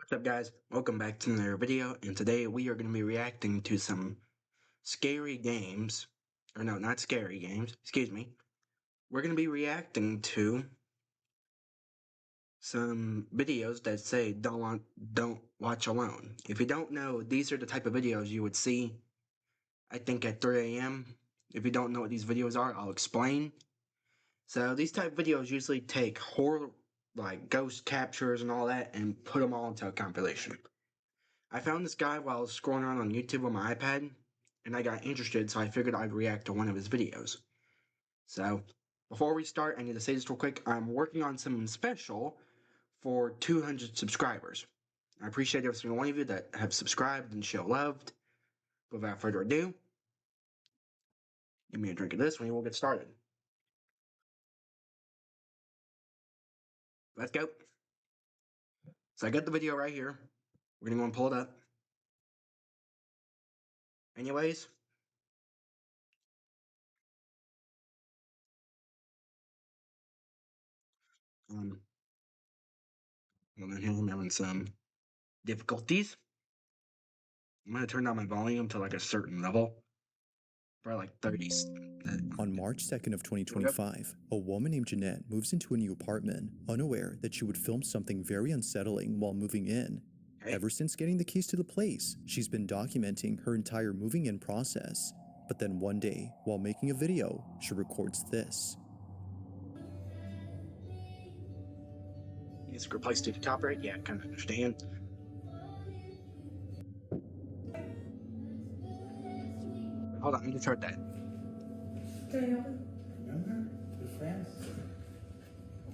What's up, guys? Welcome back to another video, and today we are going to be reacting to some scary games. Or no, not scary games, excuse me. We're going to be reacting to some videos that say don't watch alone. If you don't know, these are the type of videos you would see, I think, at 3 a.m. If you don't know what these videos are, I'll explain. So these type of videos usually take horror, like ghost captures and all that, and put them all into a compilation. I found this guy while I was scrolling around on YouTube on my iPad, and I got interested, so I figured I'd react to one of his videos. So, before we start, I need to say this real quick. I'm working on something special for 200 subscribers. I appreciate every single one of you that have subscribed and show love. Without further ado, give me a drink of this and we'll get started. Let's go. So I got the video right here. We're gonna go and pull it up. Anyways, hold on here, I'm having some difficulties. I'm gonna turn down my volume to like a certain level. Probably like 30s. On March 2nd of 2025, a woman named Jeanette moves into a new apartment, unaware that she would film something very unsettling while moving in. Okay. Ever since getting the keys to the place, she's been documenting her entire moving in process. But then one day, while making a video, she records this. Needs to replace the copyright? Yeah, I kind of understand. Hold on, let me just heard that. Remember the friends?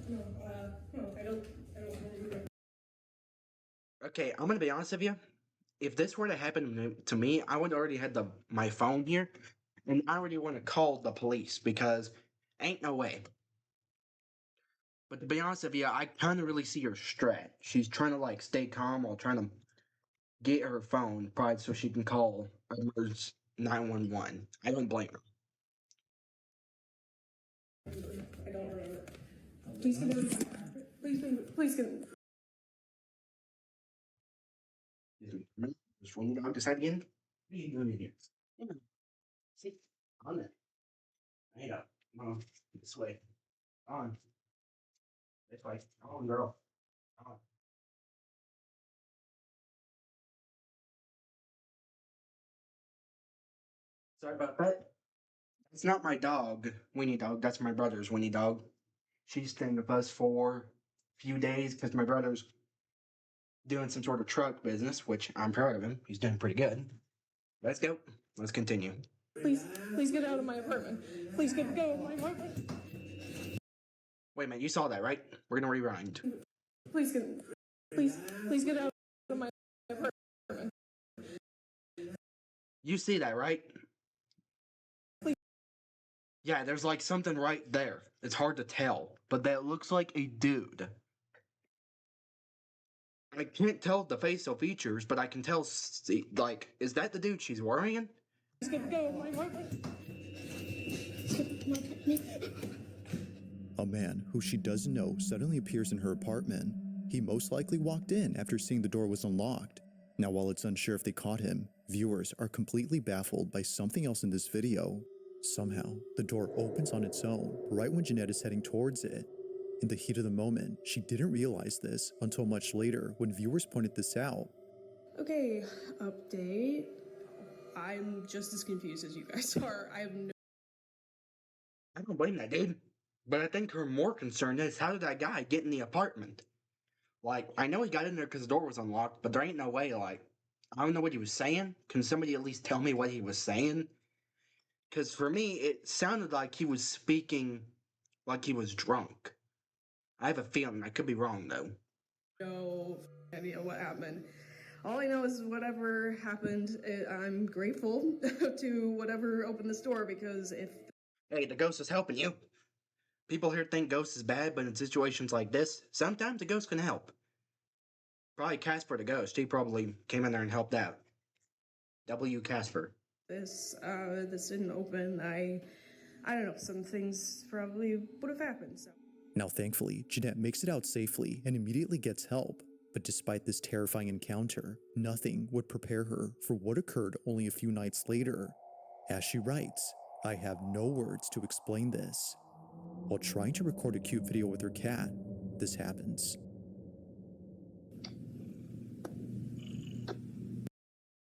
No, I don't remember. Okay, I'm gonna be honest with you. If this were to happen to me, I would already had my phone here, and I already want to call the police because ain't no way. But to be honest with you, I kind of really see her strat. She's trying to like stay calm while trying to get her phone, probably so she can call 911. I don't blame her. I don't remember. Please get it. Please get it. Just one dog decide again? What are you doing in here? Come on. See? On it. Hang up. Come on. This way. On. This way. Come on, girl. Come on. Sorry about that. It's not my dog, Winnie Dog. That's my brother's Winnie Dog. She's staying with us for a few days because my brother's doing some sort of truck business, which I'm proud of him. He's doing pretty good. Let's go. Let's continue. Please get out of my apartment. Please get out of my apartment. Wait a minute, you saw that, right? We're gonna rewind. Please get out of my apartment. You see that, right? Please. Yeah, there's like something right there. It's hard to tell, but that looks like a dude. I can't tell the facial features, but I can tell, like, is that the dude she's worrying? Please get out of my apartment. A man who she doesn't know suddenly appears in her apartment. He most likely walked in after seeing the door was unlocked. Now, while it's unsure if they caught him, viewers are completely baffled by something else in this video. Somehow, the door opens on its own right when Jeanette is heading towards it. In the heat of the moment, she didn't realize this until much later when viewers pointed this out. Okay, update. I'm just as confused as you guys are. I don't blame that dude. But I think her more concern is how did that guy get in the apartment? Like, I know he got in there because the door was unlocked, but there ain't no way, like, I don't know what he was saying. Can somebody at least tell me what he was saying? Because for me, it sounded like he was speaking like he was drunk. I have a feeling. I could be wrong, though. no idea what happened. All I know is whatever happened, I'm grateful to whatever opened this door because if... Hey, the ghost is helping you. People here think ghosts is bad, but in situations like this, sometimes a ghost can help. Probably Casper the ghost. He probably came in there and helped out. W. Casper. This didn't open. I don't know, some things probably would have happened, so. Now, thankfully, Jeanette makes it out safely and immediately gets help. But despite this terrifying encounter, nothing would prepare her for what occurred only a few nights later. As she writes, "I have no words to explain this." While trying to record a cute video with her cat, this happens.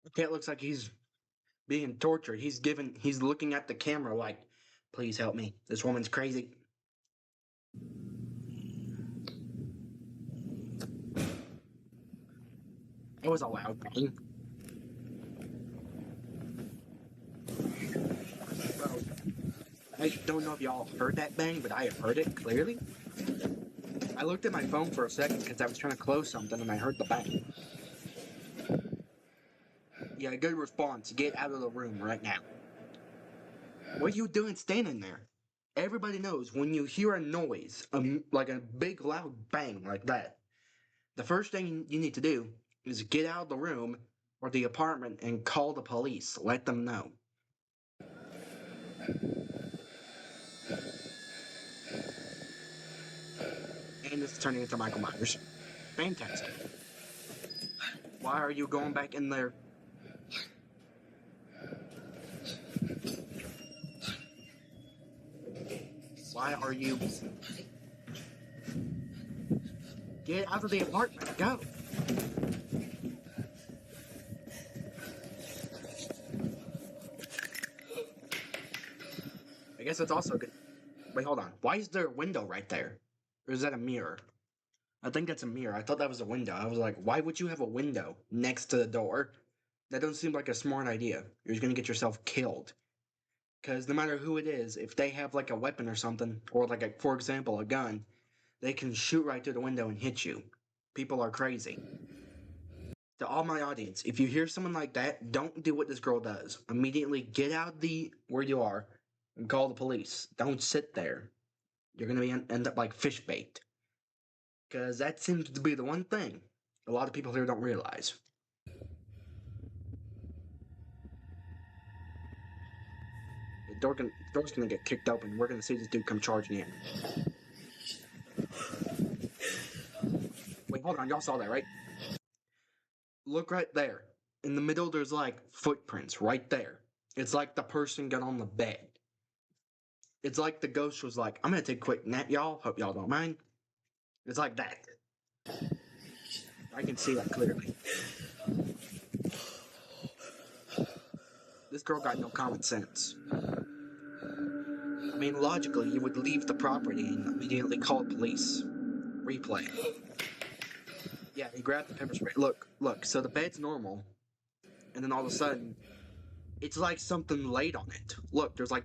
The cat looks like he's being tortured. He's looking at the camera like, please help me. This woman's crazy. It was a loud bang. Well, I don't know if y'all heard that bang, but I have heard it clearly. I looked at my phone for a second because I was trying to close something and I heard the bang. Yeah, good response. Get out of the room right now. What are you doing standing there? Everybody knows when you hear a noise, like a big loud bang like that, the first thing you need to do is get out of the room or the apartment and call the police. Let them know. And it's turning into Michael Myers. Fantastic. Why are you going back in there? Why are you... Get out of the apartment. Go. I guess it's also good. Wait, hold on. Why is there a window right there? Or is that a mirror? I think that's a mirror. I thought that was a window. I was like, why would you have a window next to the door? That doesn't seem like a smart idea. You're just gonna get yourself killed. Because no matter who it is, if they have like a weapon or something, or like, for example, a gun, they can shoot right through the window and hit you. People are crazy. To all my audience, if you hear someone like that, don't do what this girl does. Immediately get out where you are and call the police. Don't sit there. You're gonna end up like fish bait. Because that seems to be the one thing a lot of people here don't realize. The door's gonna get kicked open. We're gonna see this dude come charging in. Wait, hold on. Y'all saw that, right? Look right there. In the middle, there's like footprints right there. It's like the person got on the bed. It's like the ghost was like, I'm gonna take a quick nap, y'all. Hope y'all don't mind. It's like that. I can see that clearly. This girl got no common sense. I mean, logically, you would leave the property and immediately call police. Replay. Yeah, he grabbed the pepper spray. Look, so the bed's normal. And then all of a sudden, it's like something laid on it. Look, there's like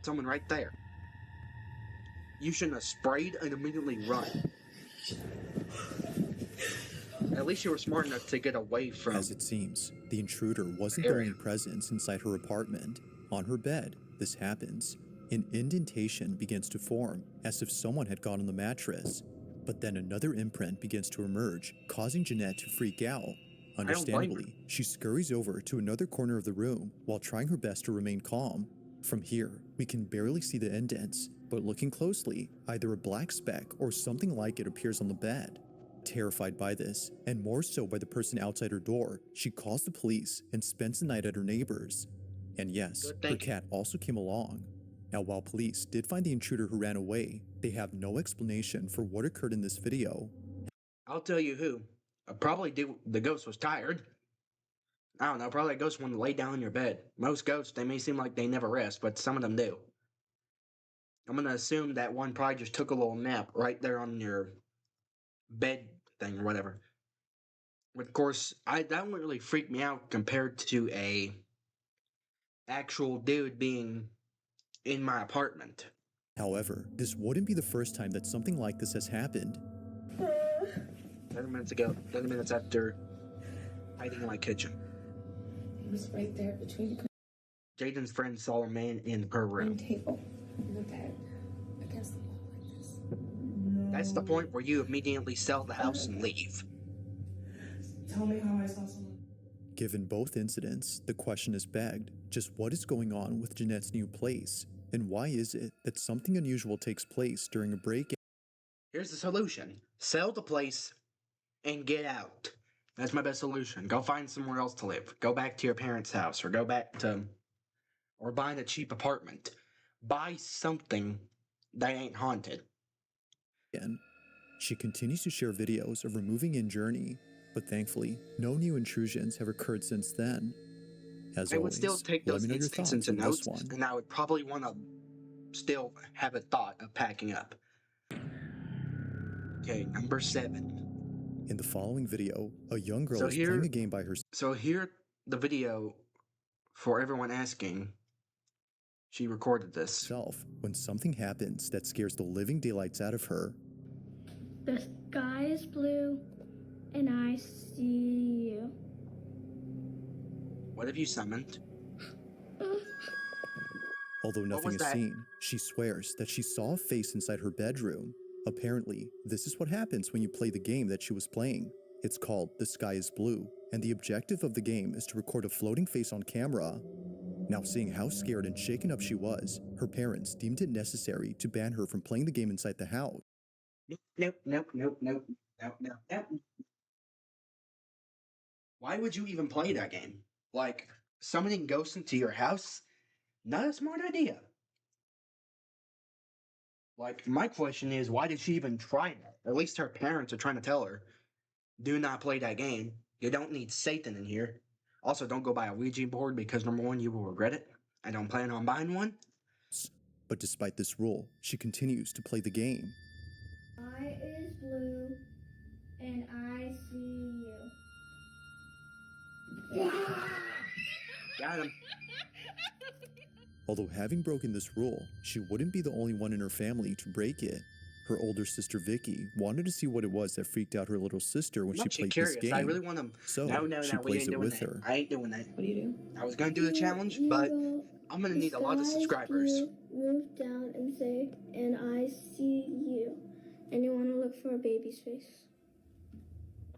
someone right there. You shouldn't have sprayed and immediately run. At least you were smart enough to get away from... As it seems, the intruder wasn't the only presence inside her apartment. On her bed, this happens. An indentation begins to form, as if someone had gone on the mattress. But then another imprint begins to emerge, causing Jeanette to freak out. Understandably, she scurries over to another corner of the room while trying her best to remain calm. From here, we can barely see the indents, but looking closely, either a black speck or something like it appears on the bed. Terrified by this, and more so by the person outside her door, she calls the police and spends the night at her neighbor's. And yes, her cat also came along. Now, while police did find the intruder who ran away, they have no explanation for what occurred in this video. I'll tell you who. Probably the ghost was tired. I don't know, probably a ghost wanted to lay down in your bed. Most ghosts, they may seem like they never rest, but some of them do. I'm gonna assume that one probably just took a little nap right there on your bed thing or whatever. But of course, that wouldn't really freak me out compared to a actual dude being in my apartment. However, this wouldn't be the first time that something like this has happened. 30 minutes ago, 30 minutes after hiding in my kitchen. It was right there between the Jaden's friend saw a man in her room. table and the bed against the wall like this. That's the point where you immediately sell the house and leave. Tell me how I saw someone. Given both incidents, the question is begged, just what is going on with Jeanette's new place? And why is it that something unusual takes place during a break-in? Here's the solution. Sell the place and get out. That's my best solution. Go find somewhere else to live. Go back to your parents' house, or go back to, or buy a cheap apartment. Buy something that ain't haunted. Again. She continues to share videos of her moving in journey, but thankfully, no new intrusions have occurred since then. As I would always, still take let those me know your incidents thoughts into on this notes, one. and I would probably want to still have a thought of packing up. Okay, number 7. In the following video, a young girl So is here- playing a game by herself. So here, the video for everyone asking. She recorded this. When something happens that scares the living daylights out of her. The sky is blue, and I see you. What have you summoned? Although nothing was is that? seen, she swears that she saw a face inside her bedroom. Apparently, this is what happens when you play the game that she was playing. It's called The Sky is Blue, and the objective of the game is to record a floating face on camera. Now, seeing how scared and shaken up she was, her parents deemed it necessary to ban her from playing the game inside the house. Nope. Why would you even play that game? Like, summoning ghosts into your house? Not a smart idea. Like, my question is, why did she even try that? At least her parents are trying to tell her, do not play that game. You don't need Satan in here. Also, don't go buy a Ouija board because, number 1, you will regret it. I don't plan on buying one. But despite this rule, she continues to play the game. Sky is blue, and I see you. Got him. Although having broken this rule, she wouldn't be the only one in her family to break it. Her older sister Vicky wanted to see what it was that freaked out her little sister when I'm she actually played curious. this game. I really want to. So No, she we plays ain't it doing with that. her. I ain't doing that. What do you do? I was gonna do the challenge, but I'm gonna need a lot of subscribers. Move down and say, and I see you. And you want to look for a baby's face.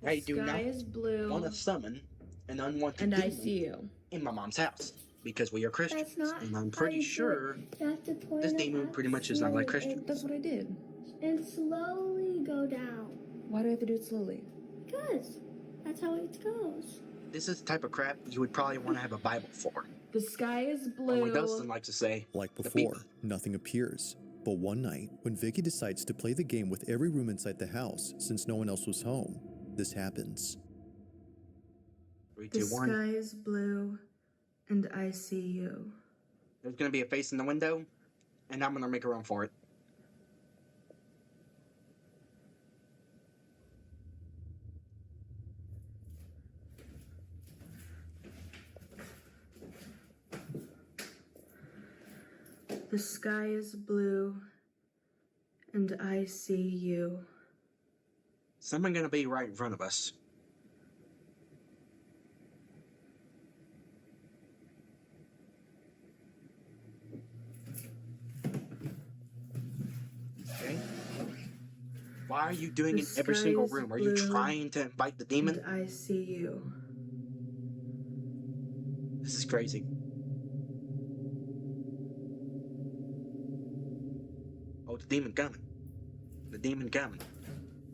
I do Sky not is blue, want to summon an unwanted and I demon see you. in my mom's house because we are Christians, That's not and I'm how pretty you do it. sure You have to point this it demon out pretty much is not like slowly Christians. That's what I did. and slowly go down. Why do I have to do it slowly? Because that's how it goes. This is the type of crap you would probably want to have a Bible for. The sky is Or blue. what Dustin likes to say, Like the before, people. nothing appears. But one night, when Vicky decides to play the game with every room inside the house since no one else was home, this happens. 3, The 2, 1. sky is blue, and I see you. There's gonna be a face in the window, and I'm gonna make a run for it. The sky is blue, and I see you. Someone gonna be right in front of us. Okay. Why are you doing The it in every sky single is room? Are you blue, trying to invite the And demon? I see you. This is crazy. Oh, the demon coming. The demon coming.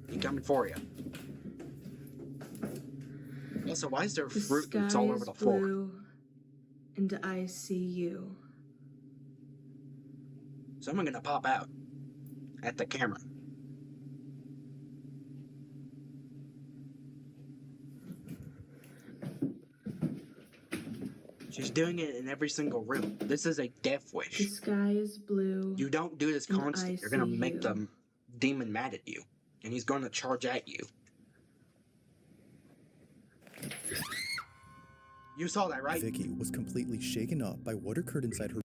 He coming for you. Also, why is there The fruit sky loops all is over the floor? blue, and I see you. Someone gonna pop out at the camera. She's doing it in every single room. This is a death The wish. sky is blue. You don't do this And constantly. I You're gonna see make you. the demon mad at you, and he's gonna charge at you. You saw that, right? Vicky was completely shaken up by what occurred inside her.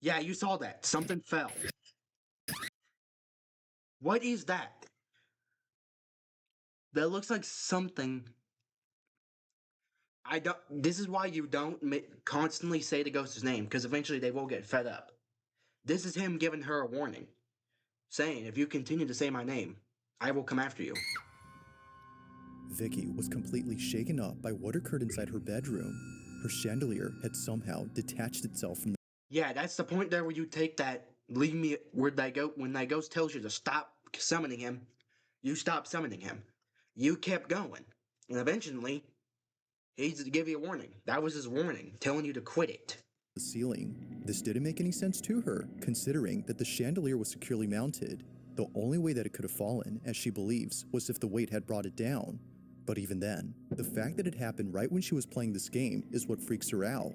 Yeah, you saw that. Something fell. What is that? That looks like something. I don't. This is why you don't constantly say the ghost's name, because eventually they will get fed up. This is him giving her a warning, saying, "If you continue to say my name, I will come after you." Vicky was completely shaken up by what occurred inside her bedroom. Her chandelier had somehow detached itself from the. Yeah, that's the point there where you take that. Leave me where they go when that ghost tells you to stop summoning him. You stop summoning him. You kept going. And eventually, he'd give you a warning. That was his warning, telling you to quit it. The ceiling. This didn't make any sense to her, considering that the chandelier was securely mounted. The only way that it could have fallen, as she believes, was if the weight had brought it down. But even then, the fact that it happened right when she was playing this game is what freaks her out.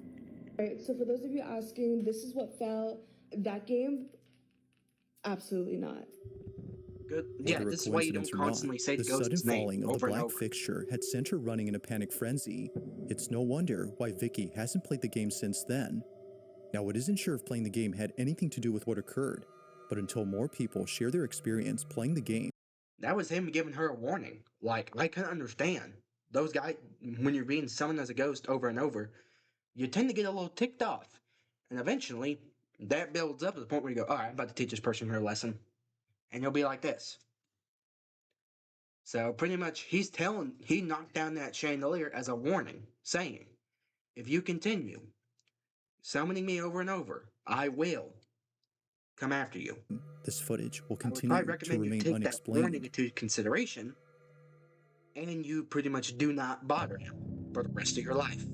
Alright, so for those of you asking, this is what fell. That game? Absolutely not. Good. Yeah, Whether a this is why you don't coincidence or not, constantly say the the sudden ghost's falling name of the over and black over. fixture had sent her running in a panic frenzy. It's no wonder why Vicky hasn't played the game since then. Now, it isn't sure if playing the game had anything to do with what occurred, but until more people share their experience playing the game, That was him giving her a warning. Like, I couldn't understand. Those guys, when you're being summoned as a ghost over and over, you tend to get a little ticked off. And eventually, that builds up to the point where you go, all right, I'm about to teach this person her lesson. And you'll be like this. So pretty much, he knocked down that chandelier as a warning, saying, if you continue summoning me over and over, I will come after you. this footage will I would probably continue to recommend you remain take that warning unexplained. into consideration, and you pretty much do not bother him for the rest of your life.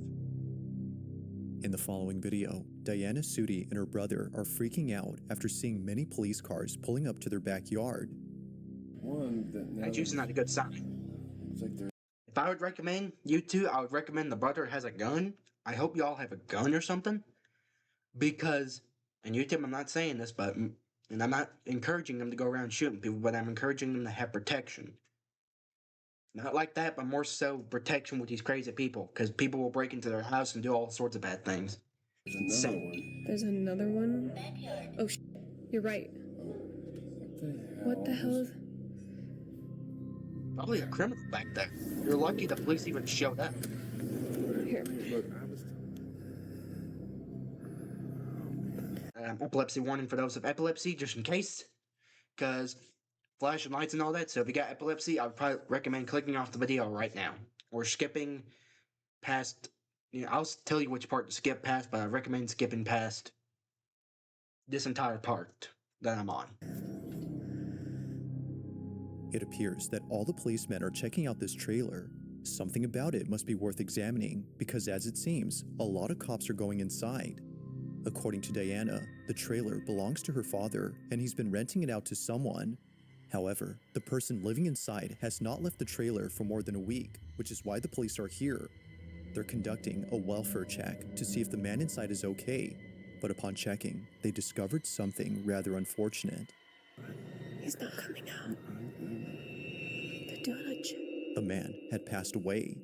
In the following video, Diana Sudi and her brother are freaking out after seeing many police cars pulling up to their backyard. That's usually not a good sign. It's like they're If I would recommend you two, I would recommend the brother has a gun. I hope y'all have a gun or something. Because, and YouTube, I'm not saying this, but, and I'm not encouraging them to go around shooting people, but I'm encouraging them to have protection. Not like that, but more so protection with these crazy people, because people will break into their house and do all sorts of bad things. there's another one. There's another one? Oh, you're right. What the hell? Probably a criminal back there. You're lucky the police even showed up. Here. Look, I was. Epilepsy warning for those with epilepsy, just in case. Because flashing lights and all that, so if you got epilepsy, I would probably recommend clicking off the video right now. Or skipping past, I'll tell you which part to skip past, but I recommend skipping past this entire part that I'm on. It appears that all the policemen are checking out this trailer. Something about it must be worth examining, because as it seems, a lot of cops are going inside. According to Diana, the trailer belongs to her father, and he's been renting it out to someone. However, the person living inside has not left the trailer for more than a week, which is why the police are here. They're conducting a welfare check to see if the man inside is okay, but upon checking, they discovered something rather unfortunate. He's not coming out. They're doing a check. The man had passed away.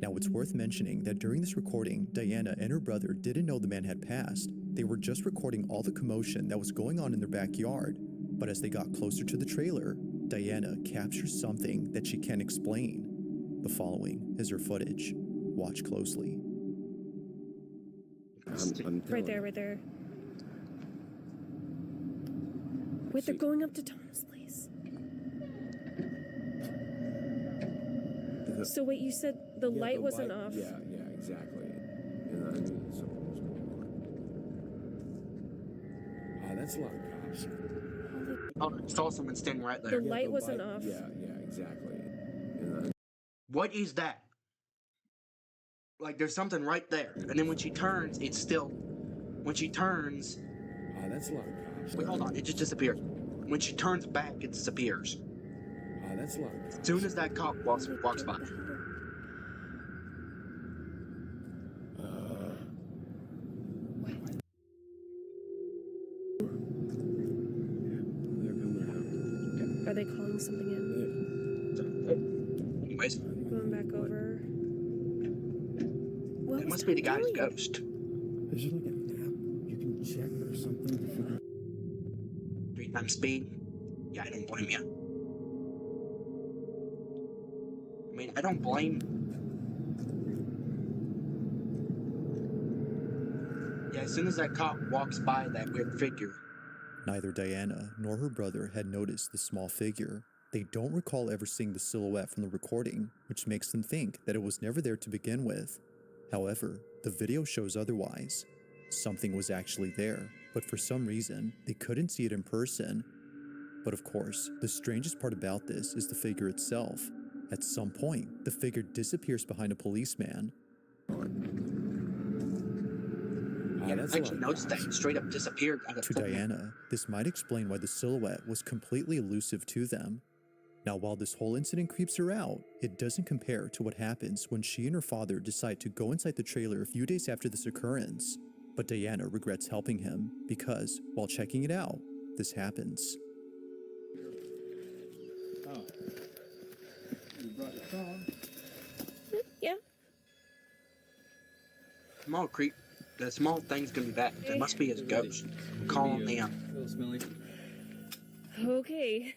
Now, it's worth mentioning that during this recording, Diana and her brother didn't know the man had passed. They were just recording all the commotion that was going on in their backyard. But as they got closer to the trailer, Diana captures something that she can't explain. The following is her footage. Watch closely. I'm Right there, right there. Wait, they're going up to Tom's place. So wait, you said the light wasn't off. Yeah, exactly. And I knew something was going on. That's a lot of cops. Oh, I saw someone standing right The there. light wasn't off. Yeah, exactly. And What is that? Like, there's something right there. And then when she turns, it's still... When she turns... that's a lot of cops. Wait, hold on. It just disappears. When she turns back, it disappears. That's a lot of cops. As soon as that cop walks by. Are they calling something in? Anyways, Going back over. What it was must be the Tom guy's doing? ghost. Is there like an app you can check or something to figure 3 times speed. Yeah, I don't blame you. I mean, I don't blame... Yeah, as soon as that cop walks by that weird figure, Neither Diana nor her brother had noticed the small figure. They don't recall ever seeing the silhouette from the recording, which makes them think that it was never there to begin with. However, the video shows otherwise. Something was actually there, but for some reason, they couldn't see it in person. But of course, the strangest part about this is the figure itself. At some point, the figure disappears behind a policeman. Yeah, That's I a actually lot of noticed that guys. it straight up disappeared out of To Diana, this might explain why the silhouette was completely elusive to them. Now, while this whole incident creeps her out, it doesn't compare to what happens when she and her father decide to go inside the trailer a few days after this occurrence. But Diana regrets helping him because, while checking it out, this happens. Oh. You brought your phone. Yeah. small creep. The small things can be bad. There must be his ghost. Calling me up. A little smelly. Okay.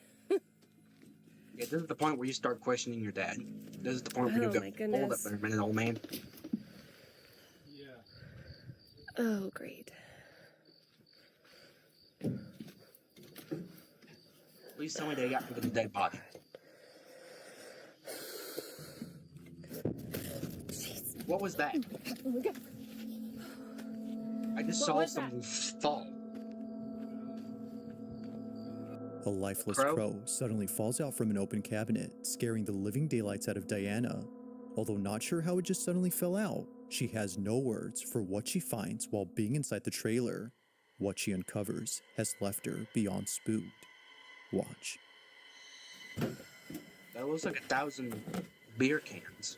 Yeah, this is the point where you start questioning your dad. This is the point where you Oh go, my hold up goodness. a minute, old man. Yeah. Oh, great. Please tell me they got into the dead body. What was that? Oh my god. I just What saw was something fall. A lifeless Crow? crow suddenly falls out from an open cabinet, scaring the living daylights out of Diana. Although not sure how it just suddenly fell out, she has no words for what she finds while being inside the trailer. What she uncovers has left her beyond spooked. Watch. That looks like 1,000 beer cans.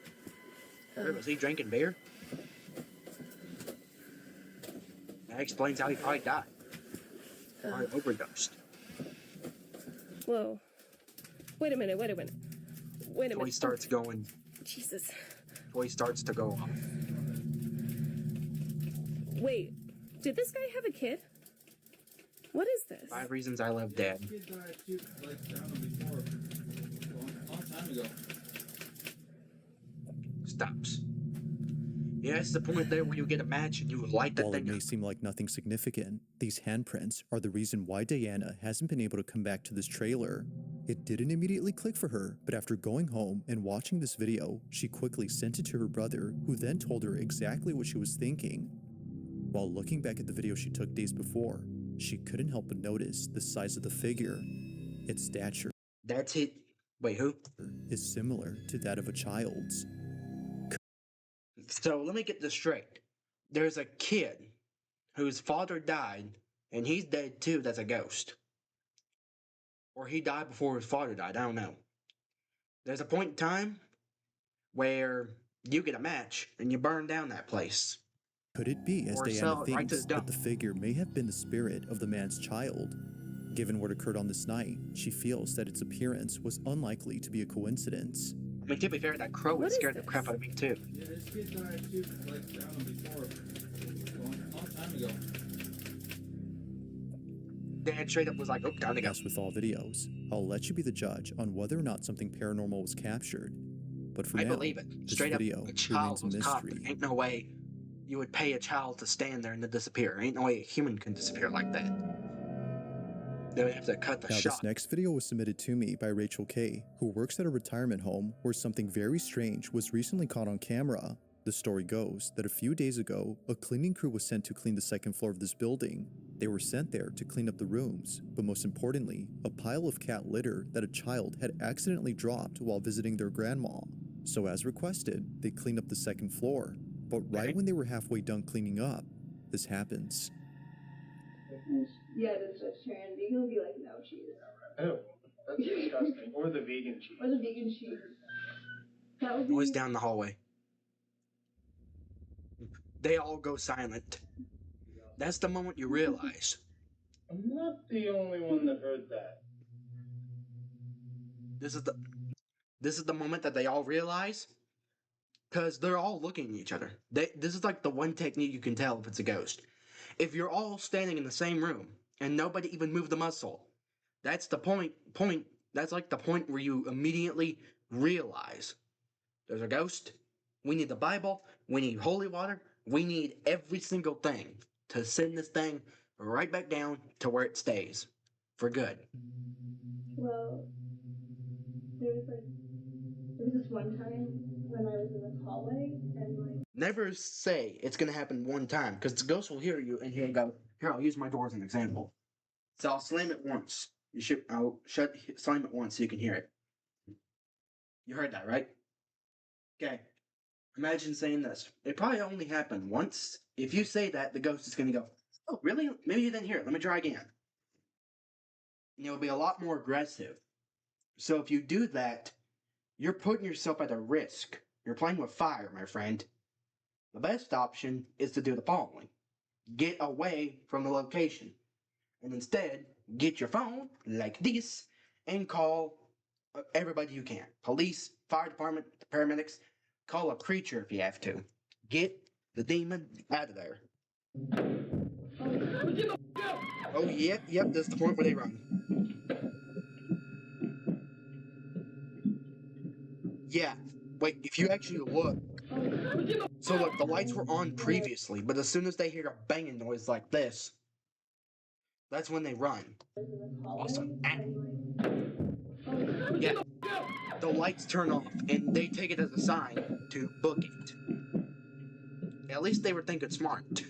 Was he drinking beer? That explains how he probably died. Probably overdosed. Whoa. Wait a minute. Toy starts going. Jesus. Toy starts to go off. Wait. Did this guy have a kid? What is this? 5 reasons I love Dad. Kid died too, like, I don't know, before. A long time ago. Stops. Yeah, it's the point there where you get a match and you light the While it thing may up. seem like nothing significant, these handprints are the reason why Diana hasn't been able to come back to this trailer. It didn't immediately click for her, but after going home and watching this video, she quickly sent it to her brother, who then told her exactly what she was thinking. While looking back at the video she took days before, she couldn't help but notice the size of the figure. Its stature That's it. Wait, who? is similar to that of a child's. So let me get this straight. There's a kid whose father died, and he's dead too. That's a ghost. Or he died before his father died. I don't know. There's a point in time where you get a match and you burn down that place. Could it be, as Or Diana sell it right to thinks, the that the dump. figure may have been the spirit of the man's child? Given what occurred on this night, she feels that its appearance was unlikely to be a coincidence. I mean, to be fair, that crow What would is scare the this? crap out of me too. Yeah, this kid died too, like, I don't know, before. A long time ago. Dad straight up was like, oh, time to go. As with all videos, I'll let you be the judge on whether or not something paranormal was captured. But for I now, believe it. this Straight up, video a child remains a was caught. mystery. Ain't no way you would pay a child to stand there and to disappear. Ain't no way a human can disappear like that. They would have to cut the Now, shot. this next video was submitted to me by Rachel K., who works at a retirement home where something very strange was recently caught on camera. The story goes that a few days ago, a cleaning crew was sent to clean the second floor of this building. They were sent there to clean up the rooms, but most importantly, a pile of cat litter that a child had accidentally dropped while visiting their grandma. So as requested, they cleaned up the second floor. But right when they were halfway done cleaning up, this happens. Yeah, this vegetarian vegan will be like, no cheese. Ew, that's disgusting. Or the vegan cheese. Or the vegan cheese. That would be. Noise down the hallway. They all go silent. That's the moment you realize. I'm not the only one that heard that. This is the moment that they all realize, because they're all looking at each other. This is like the one technique you can tell if it's a ghost. If you're all standing in the same room and nobody even moved a muscle, that's the point. That's like the point where you immediately realize there's a ghost. We need the Bible. We need holy water. We need every single thing to send this thing right back down to where it stays for good. Well, there was this one time when I was in this hallway and like. Never say it's going to happen one time, because the ghost will hear you and he'll go, here, I'll use my door as an example. So I'll slam it once. I'll slam it once so you can hear it. You heard that, right? Okay. Imagine saying this. It probably only happened once. If you say that, the ghost is going to go, oh, really? Maybe you didn't hear it. Let me try again. And it'll be a lot more aggressive. So if you do that, you're putting yourself at a risk. You're playing with fire, my friend. The best option is to do the following. Get away from the location. And instead, get your phone, like this, and call everybody you can. Police, fire department, paramedics. Call a preacher if you have to. Get the demon out of there. Oh, yep, that's the point where they run. Yeah, wait, if you actually look. So look, the lights were on previously, but as soon as they hear a banging noise like this, that's when they run. Awesome. Yeah, the lights turn off, and they take it as a sign to book it. At least they were thinking smart.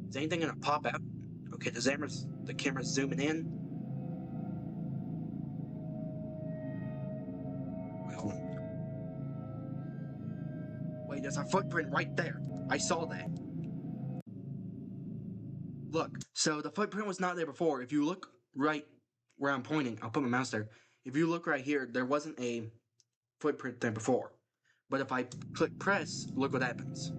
Is anything gonna pop out? Okay, the camera's zooming in. Well, wait, there's a footprint right there. I saw that. Look, so the footprint was not there before. If you look right where I'm pointing, I'll put my mouse there. If you look right here, there wasn't a footprint there before. But if I click press, look what happens.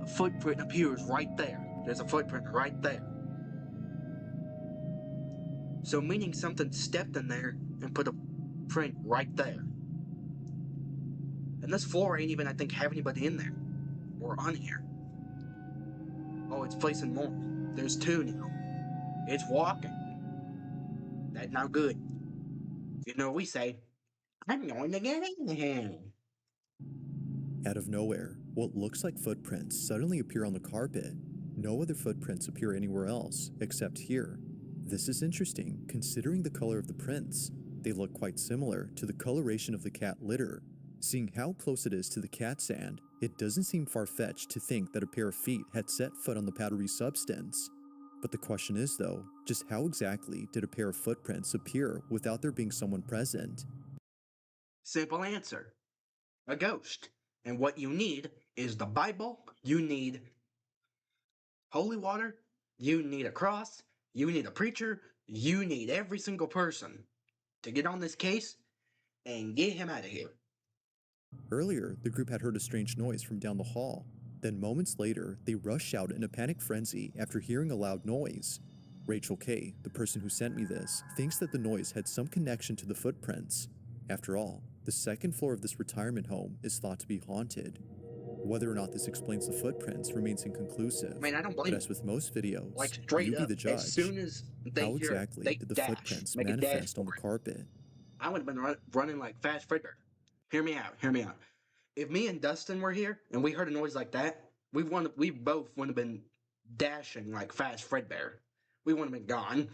A footprint appears right there. There's a footprint right there. So meaning something stepped in there and put a print right there. And this floor ain't even, I think, have anybody in there. Or on here. Oh, it's placing more. There's two now. It's walking. That's not good. You know what we say? I'm going to get in here. Out of nowhere, what looks like footprints suddenly appear on the carpet. No other footprints appear anywhere else, except here. This is interesting, considering the color of the prints. They look quite similar to the coloration of the cat litter. Seeing how close it is to the cat sand, it doesn't seem far-fetched to think that a pair of feet had set foot on the powdery substance. But the question is, though, just how exactly did a pair of footprints appear without there being someone present? Simple answer. A ghost. And what you need is the Bible, you need holy water, you need a cross, you need a preacher, you need every single person to get on this case and get him out of here. Earlier, the group had heard a strange noise from down the hall. Then moments later, they rushed out in a panic frenzy after hearing a loud noise. Rachel K., the person who sent me this, thinks that the noise had some connection to the footprints. After all, the second floor of this retirement home is thought to be haunted. Whether or not this explains the footprints remains inconclusive. Man, I don't believe but as with most videos, like straight you be up, the judge. as soon as they How hear exactly it, did the dash, footprints make a dash manifest on the for it. carpet? I would have been running like Fast Fredbear. Hear me out. If me and Dustin were here and we heard a noise like that, we both would have been dashing like Fast Fredbear. We wouldn't have been gone.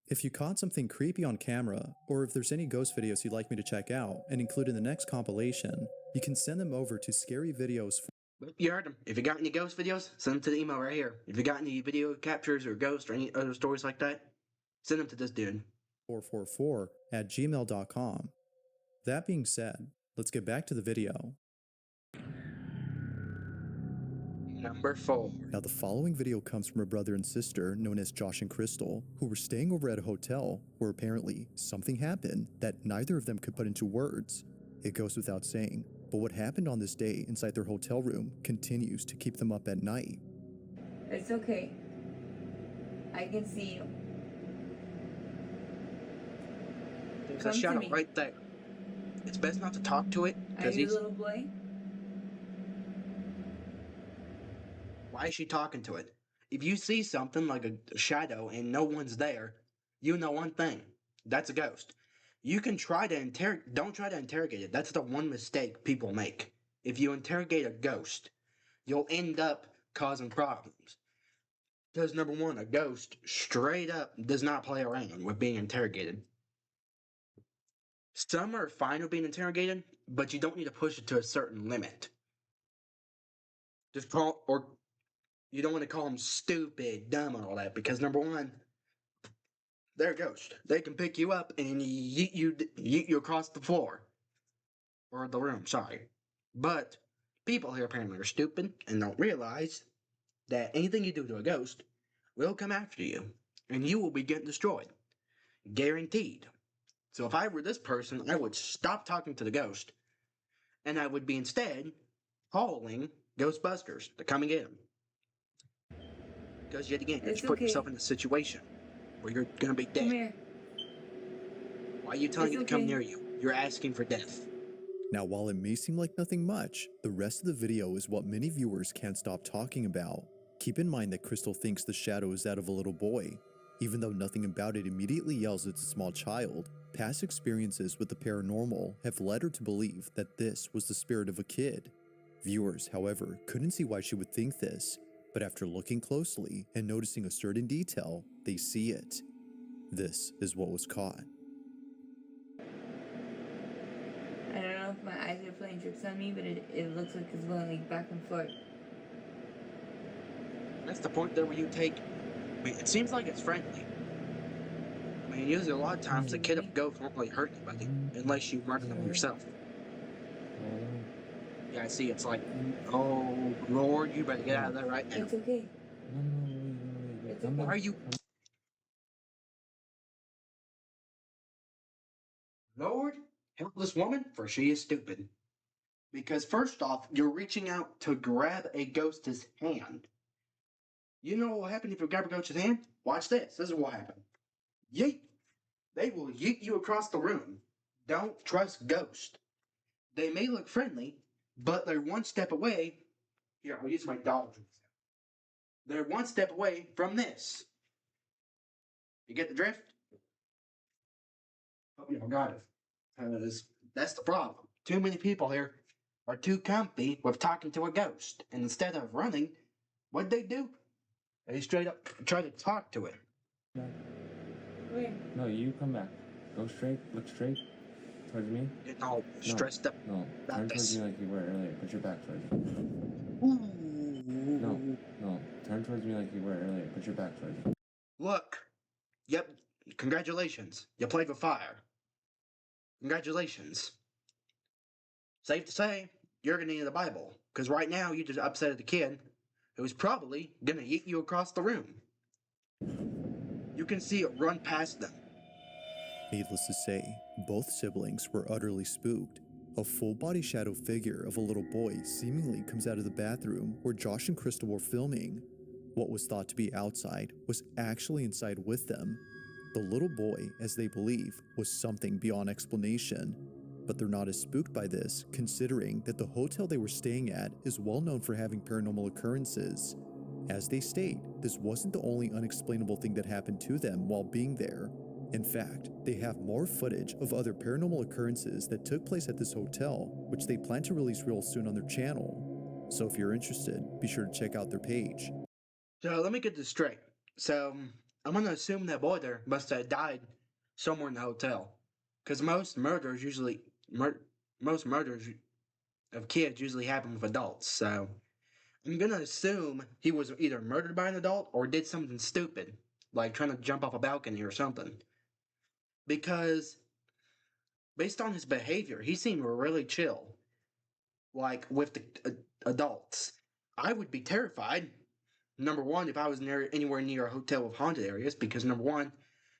If you caught something creepy on camera, or if there's any ghost videos you'd like me to check out and include in the next compilation, you can send them over to scaryvideos. You heard them. If you got any ghost videos, send them to the email right here. If you got any video captures or ghosts or any other stories like that, send them to this dude. 444@gmail.com. That being said, let's get back to the video. Number 4. Now, the following video comes from a brother and sister known as Josh and Crystal, who were staying over at a hotel where apparently something happened that neither of them could put into words. It goes without saying, but what happened on this day inside their hotel room continues to keep them up at night. It's okay. I can see you. There's Come a to shadow me. right there. It's best not to talk to it Are because you a little boy? Why is she talking to it? If you see something like a shadow and no one's there, you know one thing. That's a ghost. You can try to don't try to interrogate it. That's the one mistake people make. If you interrogate a ghost, you'll end up causing problems. Because number one, a ghost straight up does not play around with being interrogated. Some are fine with being interrogated, but you don't need to push it to a certain limit. Just call or You don't want to call them stupid, dumb, and all that, because number one, they're a ghost. They can pick you up and yeet you across the floor. Or the room, sorry. But people here apparently are stupid and don't realize that anything you do to a ghost will come after you. And you will be getting destroyed. Guaranteed. So if I were this person, I would stop talking to the ghost. And I would be instead calling Ghostbusters to come and get him. Because yet again, you're just putting yourself in a situation where you're gonna be dead. Come here. Why are you telling you to come near you? You're asking for death. Now, while it may seem like nothing much, the rest of the video is what many viewers can't stop talking about. Keep in mind that Crystal thinks the shadow is that of a little boy. Even though nothing about it immediately yells it's a small child, past experiences with the paranormal have led her to believe that this was the spirit of a kid. Viewers, however, couldn't see why she would think this, but after looking closely and noticing a certain detail, they see it. This is what was caught. I don't know if my eyes are playing tricks on me, but it looks like it's going like back and forth. That's the point there where you take. I mean, it seems like it's friendly. I mean, usually a lot of times the kid of ghost won't really hurt anybody unless you murder them yourself. Yeah, I see. It's like, oh Lord, you better get out of there right now. It's okay. Why are you? Lord, help this woman, for she is stupid. Because first off, you're reaching out to grab a ghost's hand. You know what will happen if you grab a ghost's hand? Watch this. This is what will happen. Yeet. They will yeet you across the room. Don't trust ghosts. They may look friendly, but they're one step away. Here, I'll use my dog. They're one step away from this. You get the drift? Hope you got it. Because that's the problem. Too many people here are too comfy with talking to a ghost. And instead of running, what'd they do? They straight up try to talk to it. Where? No, you come back. Go straight. Look straight towards me. Getting all stressed up. No, turn towards me like you were earlier. Put your back towards me. No, turn towards me like you were earlier. Put your back towards me. Look. Yep. Congratulations. You played with fire. Congratulations. Safe to say, you're gonna need the Bible. Because right now, you just upset the kid who's probably gonna yeet you across the room. You can see it run past them. Needless to say, both siblings were utterly spooked. A full-body shadow figure of a little boy seemingly comes out of the bathroom where Josh and Crystal were filming. What was thought to be outside was actually inside with them. The little boy, as they believe, was something beyond explanation. But they're not as spooked by this, considering that the hotel they were staying at is well known for having paranormal occurrences. As they state, this wasn't the only unexplainable thing that happened to them while being there. In fact, they have more footage of other paranormal occurrences that took place at this hotel, which they plan to release real soon on their channel. So if you're interested, be sure to check out their page. So let me get this straight. So I'm gonna assume that boy there must have died somewhere in the hotel, because most murders of kids usually happen with adults. So I'm gonna assume he was either murdered by an adult or did something stupid, like trying to jump off a balcony or something. Because based on his behavior, he seemed really chill, like with the adults. I would be terrified. Number one, if I was anywhere near a hotel with haunted areas, because number one,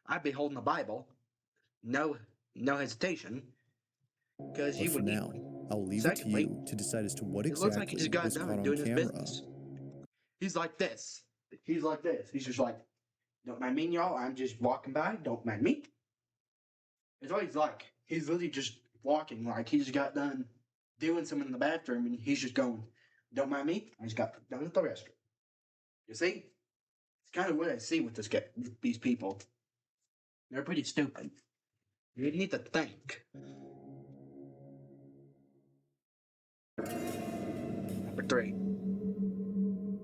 I'd be holding the Bible, no hesitation, because But you for would need now, one. I'll leave Secondly, it to you to decide as to what it looks like he exactly just got was caught done on doing his camera. business. He's like this. He's like this. He's just like, don't mind me, y'all. I'm just walking by. Don't mind me. It's what he's like. He's literally just walking like he just got done doing something in the bathroom and he's just going, don't mind me. I just got done with the restroom. You see? It's kind of what I see with these people. They're pretty stupid. You need to think. Number 3.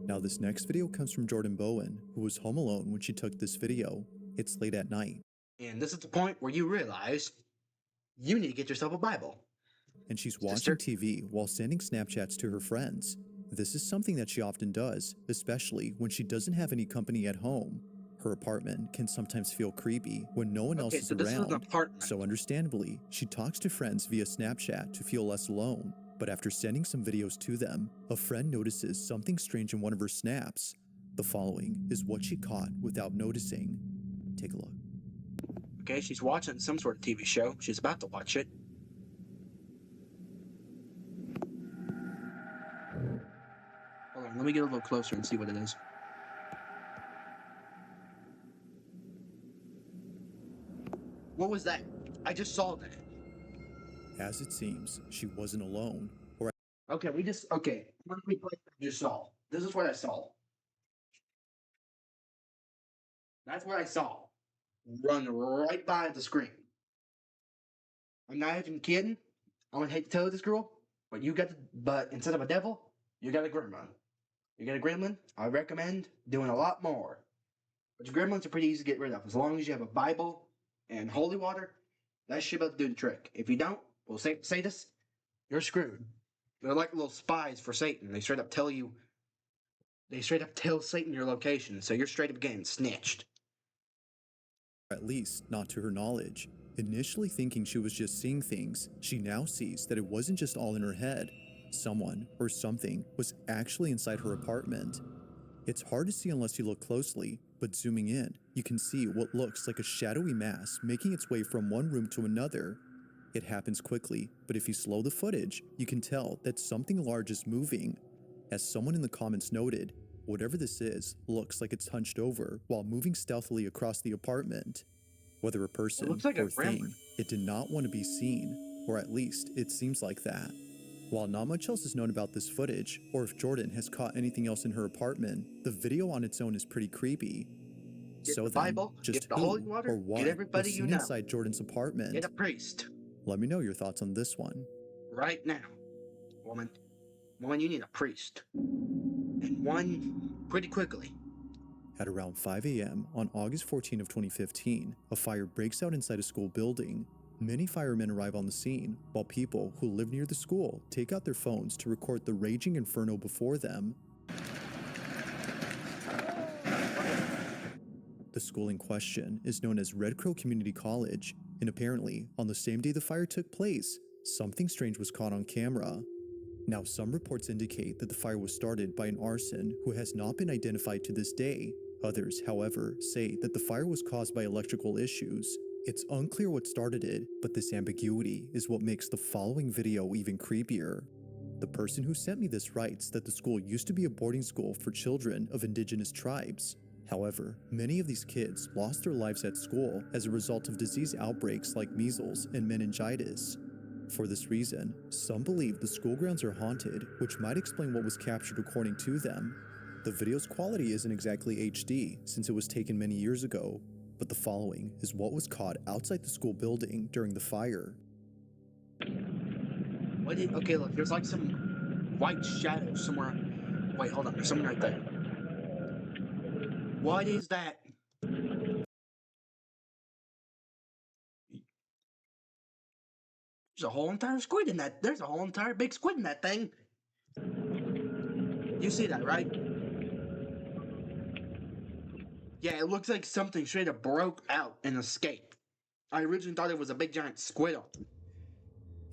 Now this next video comes from Jordan Bowen, who was home alone when she took this video. It's late at night. And this is the point where you realize you need to get yourself a Bible. And she's watching TV while sending Snapchats to her friends. This is something that she often does, especially when she doesn't have any company at home. Her apartment can sometimes feel creepy when no one else is this is an around, apartment. so understandably, she talks to friends via Snapchat to feel less alone. But after sending some videos to them, a friend notices something strange in one of her snaps. The following is what she caught without noticing. Take a look. Okay, she's watching some sort of TV show. She's about to watch it. Hold on, let me get a little closer and see what it is. What was that? I just saw that. As it seems, she wasn't alone, or Okay, what did we play? Just saw. This is what I saw. That's what I saw. Run right by the screen. I'm not even kidding. I would hate to tell this girl, but instead of a devil, you got a gremlin. You got a gremlin, I recommend doing a lot more. But your gremlins are pretty easy to get rid of. As long as you have a Bible and holy water, that should be able to do the trick. If you don't, well, say this, you're screwed. They're like little spies for Satan. They straight up tell Satan your location, so you're straight up getting snitched. at least not to her knowledge. Initially thinking she was just seeing things, she now sees that it wasn't just all in her head. Someone or something was actually inside her apartment. It's hard to see unless you look closely, but zooming in, you can see what looks like a shadowy mass making its way from one room to another. It happens quickly, but if you slow the footage, you can tell that something large is moving. As someone in the comments noted, whatever this is looks like it's hunched over while moving stealthily across the apartment. Whether a person or thing, it did not want to be seen, or at least it seems like that. While not much else is known about this footage, or if Jordan has caught anything else in her apartment, the video on its own is pretty creepy. Get the Bible, just get the who holy water, or what get everybody was you seen know. inside Jordan's apartment? Get a priest. Let me know your thoughts on this one. Right now, woman, you need a priest. And one pretty quickly. At around 5 a.m. on August 14 of 2015, a fire breaks out inside a school building. Many firemen arrive on the scene, while people who live near the school take out their phones to record the raging inferno before them. The school in question is known as Red Crow Community College, and apparently, on the same day the fire took place, something strange was caught on camera. Now, some reports indicate that the fire was started by an arson who has not been identified to this day. Others, however, say that the fire was caused by electrical issues. It's unclear what started it, but this ambiguity is what makes the following video even creepier. The person who sent me this writes that the school used to be a boarding school for children of indigenous tribes. However, many of these kids lost their lives at school as a result of disease outbreaks like measles and meningitis. For this reason, some believe the school grounds are haunted, which might explain what was captured according to them. The video's quality isn't exactly HD since it was taken many years ago, but the following is what was caught outside the school building during the fire. Okay, look, there's like some white shadow somewhere. Wait, hold on, there's something right there. What is that? There's a whole entire squid in that. There's a whole entire big squid in that thing. You see that, right? Yeah, it looks like something straight up broke out and escaped. I originally thought it was a big giant squid.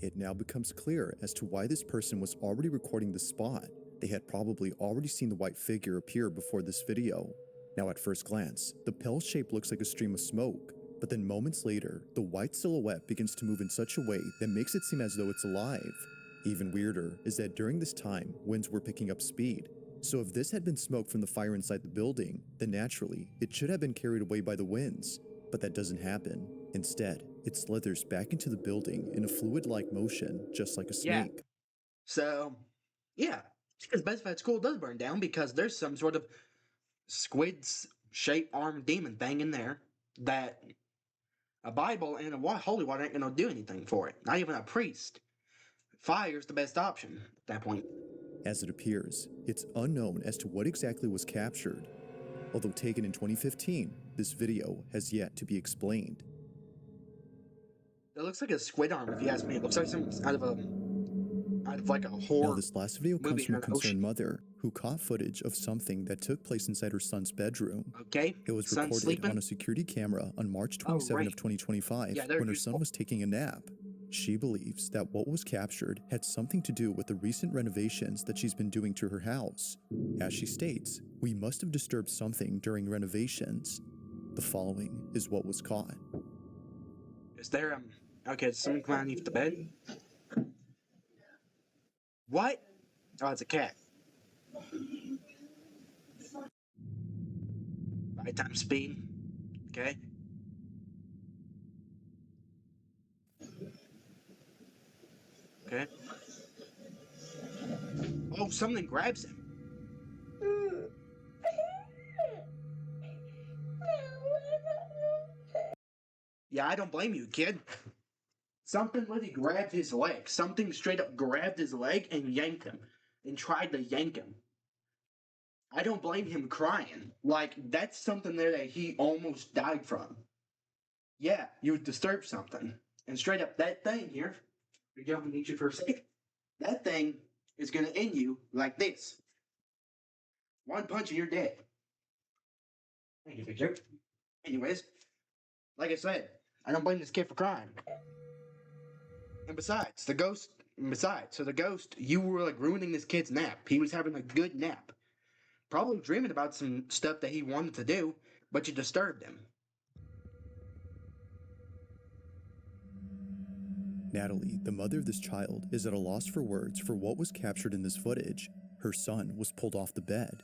It now becomes clear as to why this person was already recording the spot. They had probably already seen the white figure appear before this video. Now at first glance, the pale shape looks like a stream of smoke, but then moments later, the white silhouette begins to move in such a way that makes it seem as though it's alive. Even weirder is that during this time, winds were picking up speed. So if this had been smoke from the fire inside the building, then naturally, it should have been carried away by the winds. But that doesn't happen. Instead, it slithers back into the building in a fluid-like motion, just like a snake. Yeah. So, yeah, it's best if school does burn down because there's some sort of squid-shaped armed demon thing in there that a Bible and a holy water ain't gonna do anything for it. Not even a priest. Fire's the best option at that point. As it appears, it's unknown as to what exactly was captured. Although taken in 2015, this video has yet to be explained. It looks like a squid arm, if you ask me. It looks like some out of a out of like a Now, horror this last video comes movie from a or an ocean. concerned mother who caught footage of something that took place inside her son's bedroom. Okay, It was son's recorded sleeping. on a security camera on March 27 right. of 2025 Yeah, they're when her useful. son was taking a nap. She believes that what was captured had something to do with the recent renovations that she's been doing to her house. As she states, "We must have disturbed something during renovations." The following is what was caught. Is there okay, is someone come underneath the bed? What? Oh, it's a cat. Nighttime speed. Okay. Okay. Oh, something grabs him. Yeah, I don't blame you, kid. Something literally grabbed his leg. Something straight up grabbed his leg and yanked him. And tried to yank him. I don't blame him crying. Like, that's something there that he almost died from. Yeah, you disturbed something. And straight up, that thing here, you're going to need you for a second. That thing is going to end you like this. One punch and you're dead. Thank you, Victor. Anyways, like I said, I don't blame this kid for crying. And besides, the ghost, you were like ruining this kid's nap. He was having a good nap. Probably dreaming about some stuff that he wanted to do, but you disturbed him. Natalie, the mother of this child, is at a loss for words for what was captured in this footage. Her son was pulled off the bed.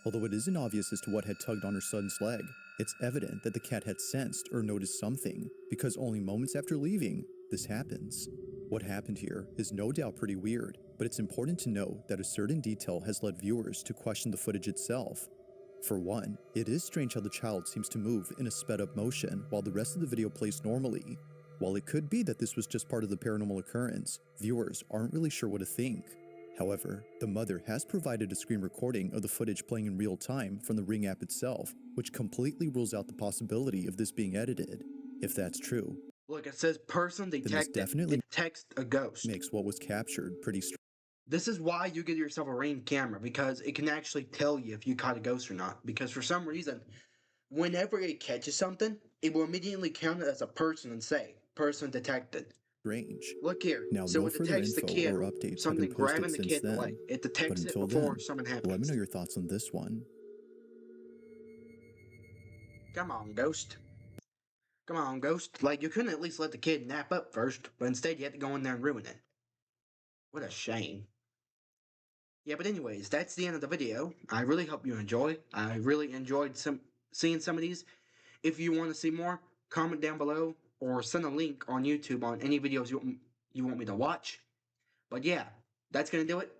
Although it isn't obvious as to what had tugged on her son's leg, it's evident that the cat had sensed or noticed something, because only moments after leaving, this happens. What happened here is no doubt pretty weird, but it's important to note that a certain detail has led viewers to question the footage itself. For one, it is strange how the child seems to move in a sped-up motion while the rest of the video plays normally. While it could be that this was just part of the paranormal occurrence, viewers aren't really sure what to think. However, the mother has provided a screen recording of the footage playing in real time from the Ring app itself, which completely rules out the possibility of this being edited. If that's true, Look, it says person detected. definitely detects a ghost. makes what was captured pretty strange. This is why you get yourself a Ring camera, because it can actually tell you if you caught a ghost or not. Because for some reason, whenever it catches something, it will immediately count it as a person and say, person detected. Strange. Look here. Now, So no it further detects the info kid, or updates have something been posted grabbing the since kid then. away. It But detects it until before then, something let me happens. know your thoughts on this one. Come on, ghost. Come on, ghost. Like, you couldn't at least let the kid nap up first, but instead you had to go in there and ruin it. What a shame. Yeah, but anyways, that's the end of the video. I really hope you enjoy. I really enjoyed seeing some of these. If you want to see more, comment down below or send a link on YouTube on any videos you want me to watch. But yeah, that's going to do it.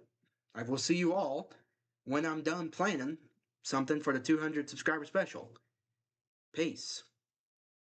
I will see you all when I'm done planning something for the 200 subscriber special. Peace.